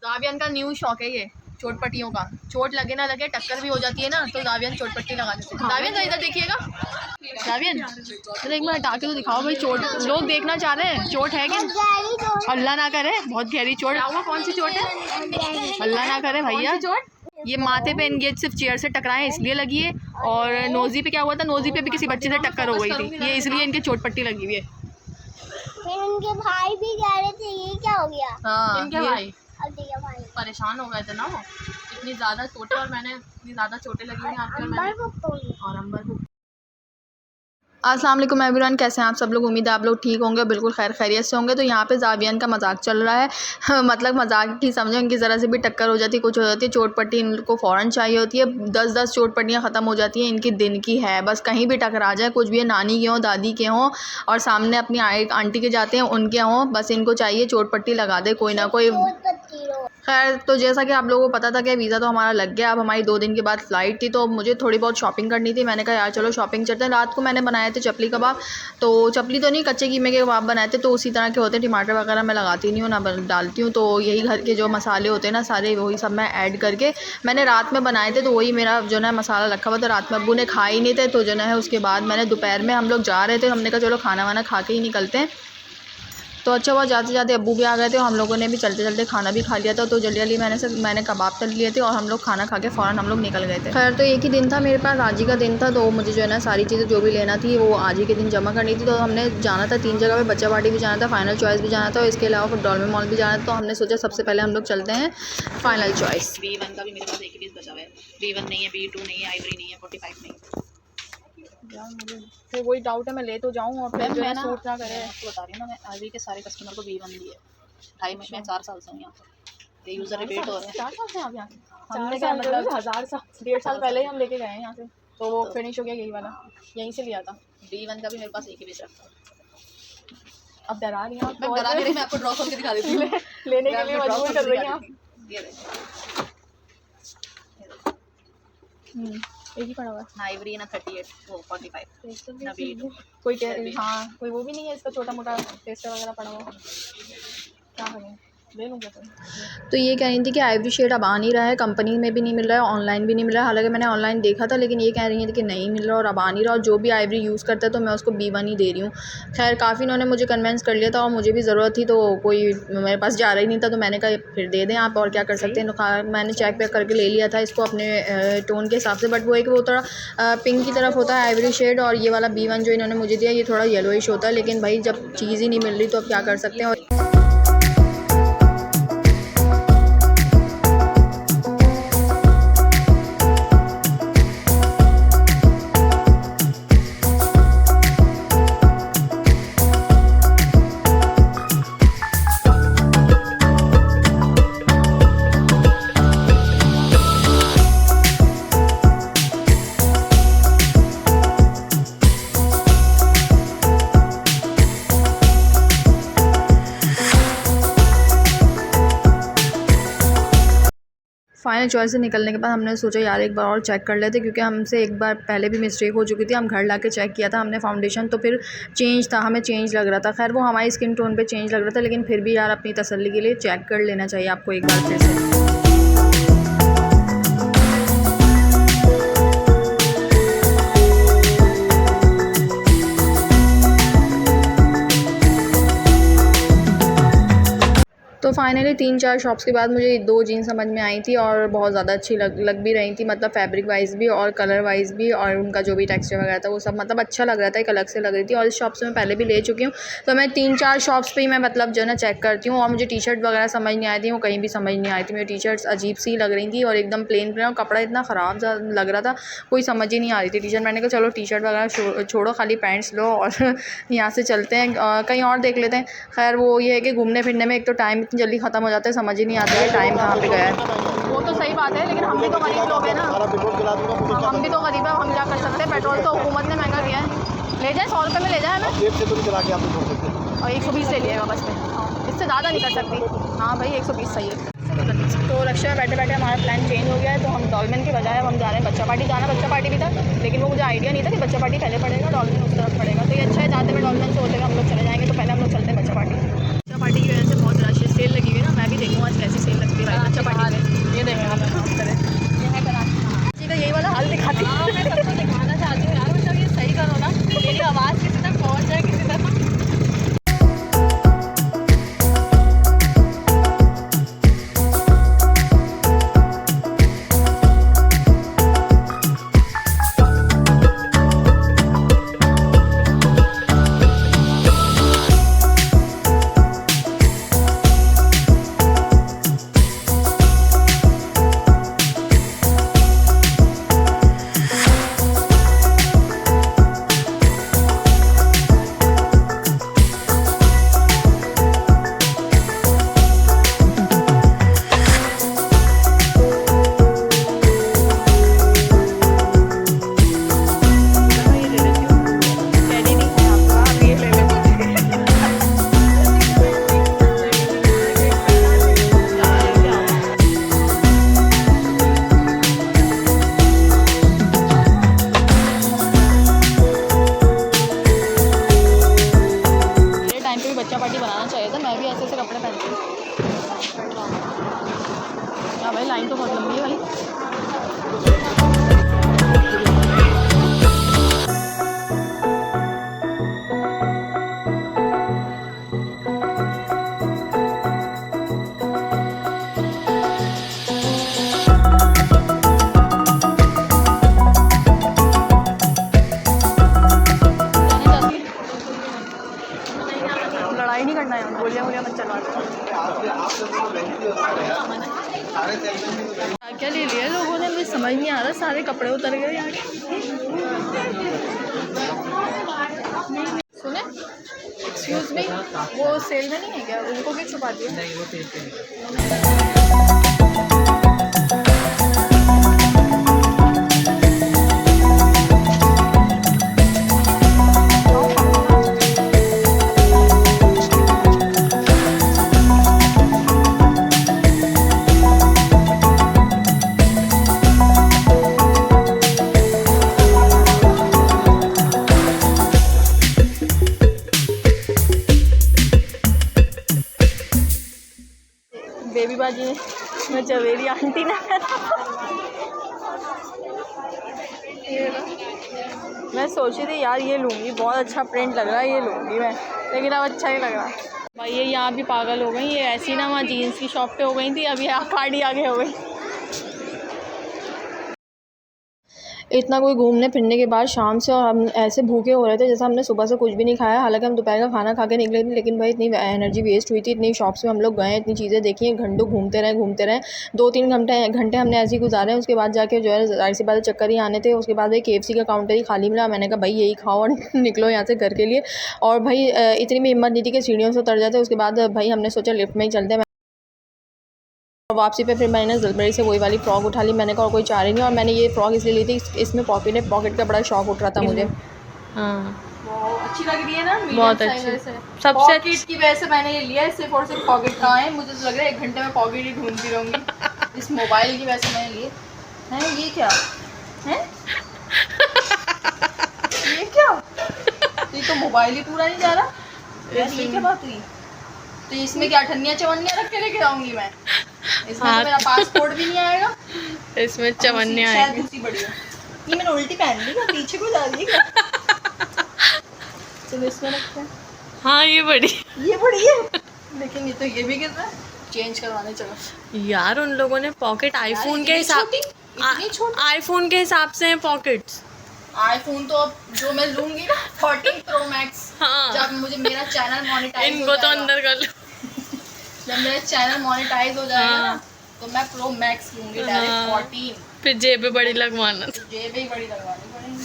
जावियन का न्यू शौक है ये चोट पट्टियों का। चोट लगे ना लगे, टक्कर भी हो जाती है ना तो जावियन चोट पट्टी लगा देते हैं। जावियन तो इधर देखिएगा, जावियन एक बार हटा के तो दिखाओ भाई। चोट लोग देखना चाह रहे हैं, चोट है कि अल्लाह ना करे बहुत गहरी चोट। कौन सी चोट है? अल्लाह ना करे भैया। ये माथे पे इनके सिर्फ चेयर से टकराए इसलिए लगी है, और नोजी पे क्या हुआ था, नोजी पे भी किसी बच्चे से टक्कर हो गई थी, ये इसलिए इनके चोट पट्टी लगी हुई है। इनके भाई भी कह रहे थे ये क्या हो गया। हाँ इनके भाई परेशान हो गए थे ना वो, इतनी ज़्यादा चोटें, और मैंने इतनी ज़्यादा चोटें लगी हुई आपके और अंबर। अस्सलाम वालेकुम एवरीवन, कैसे हैं आप सब लोग? उम्मीद है आप लोग ठीक होंगे, बिल्कुल खैर खैरियत से होंगे। तो यहाँ पे जावियन का मजाक चल रहा है मतलब मजाक की समझो, इनकी ज़रा से भी टक्कर हो जाती है, कुछ हो जाती है, चोट पट्टी इनको फ़ौरन चाहिए होती है। 10-10 चोट पट्टियाँ ख़त्म हो जाती हैं इनकी दिन की है, बस कहीं भी टकरा जाए, कुछ भी है, नानी के हों, दादी के हों, और सामने अपनी आंटी के जाते हैं उनके हों, बस इनको चाहिए चोट पट्टी लगा दे कोई ना कोई। खैर तो जैसा कि आप लोगों को पता था कि वीज़ा तो हमारा लग गया, अब हमारी 2 दिन के बाद फ़्लाइट थी, तो मुझे थोड़ी बहुत शॉपिंग करनी थी। मैंने कहा यार चलो शॉपिंग चलते हैं। रात को मैंने बनाए थे चपली कबाब, तो चपली तो नहीं, कच्चे कीमे के कबाब बनाए थे, तो उसी तरह के होते हैं। टमाटर वगैरह मैं लगाती नहीं हूँ ना डालती हूँ, तो यही घर के जो मसाले होते हैं ना सारे, वही सब मैं ऐड करके मैंने रात में बनाए थे। तो वही मेरा जो है मसाला रखा हुआ था, रात में अब्बू ने खा ही नहीं थे, तो जो है उसके बाद मैंने दोपहर में हम लोग जा रहे थे, हमने कहा चलो खाना वाना खा के ही निकलते हैं। तो अच्छा हुआ जाते जाते अब्बू भी आ गए थे, और हम लोगों ने भी चलते चलते खाना भी खा लिया था। तो जल्दी जल्दी मैंने कबाब तल लिए थे, और हम लोग खाना खा के फ़ौरन हम लोग निकल गए थे। खैर तो एक ही दिन था मेरे पास, आज ही का दिन था, तो मुझे जो है ना सारी चीज़ें जो भी लेना थी वो आज ही के दिन जमा करनी थी। तो हमने जाना था 3 जगह पे, बच्चा पार्टी भी जाना था, फाइनल चॉइस भी जाना था, और इसके अलावा फिर डॉल्फिन मॉल भी जाना था। तो हमने सोचा सबसे पहले हम लोग चलते हैं फाइनल चॉइस। B1 का भी मेरे पास एक ही पीस बचा हुआ है, B1 नहीं है, B2 नहीं है, आइवरी नहीं है, 45 नहीं है। यार मुझे फिर वही डाउट है, मैं ले तो जाऊँ और फिर जो है सूट ना करे। आपको बता रही हूँ ना, मैं आईवी के सारे कस्टमर को B1 दी है। 2.5 महीने 4 साल से हूँ यहाँ पे, ये यूज़र रिपीट हो रहे हैं। 4 साल से आप यहाँ? हमने क्या मतलब 1000 साल 1.5 साल पहले ही हम लेके गए हैं यहाँ से, तो वो फिनिश हो गया यही वाला, यहीं से लिया था। B1 का भी मेरे पास एक ही पीस रखा है। अब डरा रही हैं, मैं डरा नहीं, मैं आपको ड्रॉ करके दिखा देती हूँ लेने के लिए मजबूर कर रही हैं आप। एक ही पड़ा हुआ है ना, आइवरी ना 38 वो 45 ना B2। कोई हाँ कोई वो भी नहीं है इसका छोटा मोटा टेस्टर वगैरह पड़ा हुआ, क्या करें, ले लूँगा। तो ये कह रही थी कि आइवरी शेड अब आ नहीं रहा है, कंपनी में भी नहीं मिल रहा है, ऑनलाइन भी नहीं मिल रहा है। हालांकि मैंने ऑनलाइन देखा था, लेकिन ये कह रही थी कि नहीं मिल रहा और अब आ नहीं रहा, और जो भी आइवरी यूज़ करता है तो मैं उसको B1 ही दे रही हूँ। खैर काफ़ी इन्होंने मुझे कन्वेंस कर लिया था, और मुझे भी ज़रूरत थी, तो कोई मेरे पास जा रहा ही नहीं था, तो मैंने कहा फिर दे दें आप, और क्या कर सकते हैं। मैंने चेक पैक करके ले लिया था इसको अपने टोन के हिसाब से, बट वो एक वो थोड़ा पिंक की तरफ होता है आइवरी शेड, और ये वाला B1 जो इन्होंने मुझे दिया ये थोड़ा येलोइश होता है। लेकिन भाई जब चीज़ ही नहीं मिल रही तो अब क्या कर सकते हैं। फाइनल चॉइस से निकलने के बाद हमने सोचा यार एक बार और चेक कर लेते, क्योंकि हमसे एक बार पहले भी मिस्टेक हो चुकी थी। हम घर लाके चेक किया था हमने फाउंडेशन, तो फिर चेंज था, हमें चेंज लग रहा था। खैर वो हमारी स्किन टोन पे चेंज लग रहा था, लेकिन फिर भी यार अपनी तसल्ली के लिए चेक कर लेना चाहिए आपको एक बार फिर से। तो फाइनली 3-4 शॉप्स के बाद मुझे 2 जीन्स समझ में आई थी, और बहुत ज़्यादा अच्छी लग भी रही थी, मतलब फैब्रिक वाइज भी और कलर वाइज भी, और उनका जो भी टेक्सचर वगैरह था वो सब मतलब अच्छा लग रहा था, एक अलग से लग रही थी। और इस शॉप से मैं पहले भी ले चुकी हूँ, तो मैं 3-4 शॉप्स पे ही मैं मतलब जो है ना चेक करती हूँ। और मुझे टी शर्ट वगैरह समझ नहीं आई थी, वो कहीं भी समझ नहीं आई थी। मेरी टी शर्ट्स अजीब सी लग रही थी, और एकदम प्लेन और कपड़ा इतना ख़राब लग रहा था, कोई समझ ही नहीं आ रही थी टी शर्ट। मैंने कहा चलो टी शर्ट वगैरह छोड़ो, खाली पैंट्स लो और यहाँ से चलते हैं, कहीं और देख लेते हैं। खैर वो ये है कि घूमने फिरने में एक तो टाइम इतनी जल्दी ख़त्म हो जाता है, समझ ही नहीं आता है टाइम कहाँ पे गया है। वो तो सही बात है, लेकिन हम भी तो गरीब लोग हैं ना, हम भी तो गरीब है, हम क्या कर सकते हैं। पेट्रोल तो हुकूमत ने महंगा किया है। ले जाए 100 रुपये में ले जाए हमें, और 120 ले लिएगा बस में, इससे ज़्यादा नहीं कर सकती। हाँ भाई 120 सही है। तो रक्षा में बैठे बैठे हमारा प्लान चेंज हो गया है, तो हम डॉल्फिन के बजाय हम जा रहे हैं बच्चा पार्टी। जाना बच्चा पार्टी भी था, लेकिन वो मुझे आइडिया नहीं था कि बच्चा पार्टी पहले पड़ेगा, डॉल्फिन उस तरफ पड़ेगा। तो ये अच्छा है, जाते हुए डॉल्फिन से होते हुए हम लोग चले जाएंगे। तो पहले हम लोग चलते हैं बच्चा पार्टी। बच्चा पार्टी की वजह से बहुत रश है, सेल लगी हुई है ना, मैं भी देखूँ आज कैसी सेल लगती है। भाई, लाइन तो बहुत लंबी है भाई। लड़ाई नहीं करना है, गोलियां गोलियां मत चलवा। क्या ले लिया लोगों ने, मुझे समझ नहीं आ रहा, सारे कपड़े उतर गए यार। सुने, एक्सक्यूज मी, वो सेल में नहीं है क्या? उनको क्यों छुपा दिया? नहीं, वो सेल पे बेबी बाजी में चवेरी आंटी ने मैं सोची थी यार ये लूँगी, बहुत अच्छा प्रिंट लग रहा है, ये लूँगी मैं, लेकिन अब अच्छा ही लग रहा है भाई। ये यहाँ भी पागल हो गई, ये ऐसी ना वहाँ जीन्स की शॉप पे हो गई थी, अभी कार्डी आगे हो गई। इतना कोई घूमने फिरने के बाद शाम से और हम ऐसे भूखे हो रहे थे जैसे हमने सुबह से कुछ भी नहीं खाया। हालांकि हम दोपहर का खाना खा के निकले थे, लेकिन भाई इतनी एनर्जी वेस्ट हुई थी, इतनी शॉप्स में हम लोग गए, इतनी चीज़ें देखी, घंटों घूमते रहे 2-3 घंटे हमने ऐसे ही गुजारे। उसके बाद जाके जो है जाहिर सी बात चक्कर ही आने थे। उसके बाद भाई KFC का काउंटर ही खाली मिला। मैंने कहा भाई यही खाओ और निकलो यहाँ से घर के लिए। और भाई इतनी भी हिम्मत नहीं थी कि सीढ़ियों से उतर जाते। उसके बाद भाई हमने सोचा लिफ्ट में ही चलते हैं। वापसी पे फिर मैंने जलबरी से वही वाली फ्रॉक उठा ली। मैंने कहा और कोई चाह रही नहीं, और मैंने ये फ्रॉक इसलिए ली थी, इसमें पॉकेट का बड़ा शौक उठ रहा था मुझे। हाँ अच्छी लग रही है ना, बहुत अच्छी, सबसे पॉकेट की वजह से मैंने ये लिया है। सिर्फ और सिर्फ पॉकेट कहाँ है, मुझे तो लग रहा है 1 घंटे में पॉकेट ही ढूंढती रहूँगी। इस मोबाइल की वजह से मैंने लिए हैं। ये क्या है, ये क्या, ये तो मोबाइल ही पूरा नहीं जा रहा यार, ये क्या बात हुई? तो इसमें क्या ठन्नियाँ चवन्नियाँ रख के लेके जाऊँगी मैं? इसमें तो मेरा पासपोर्ट भी नहीं आएगा, इसमें चवन्ने आएंगे। दूसरी बढ़िया, ये मैंने उल्टी पहन ली क्या, पीछे को जा रही है क्या? चलो इसमें रखते हैं। हाँ ये बड़ी है, लेकिन ये तो ये भी कितना चेंज करवाने चलो यार। उन लोगों ने पॉकेट आईफोन के हिसाब, आईफोन के हिसाब से हैं पॉकेट्स। आईफोन तो अब जो मैं लूंगी ना 14 Pro Max, हाँ। जब मुझे मेरा चैनल मोनेटाइज इनको तो अंदर कर लो। जब मेरा चैनल मोनेटाइज हो जाएगा ना, तो मैं Pro Max लूंगी डायरेक्ट 14। फिर जेबें बड़ी लगवाना, जेबें ही बड़ी लगवानी पड़ेंगी।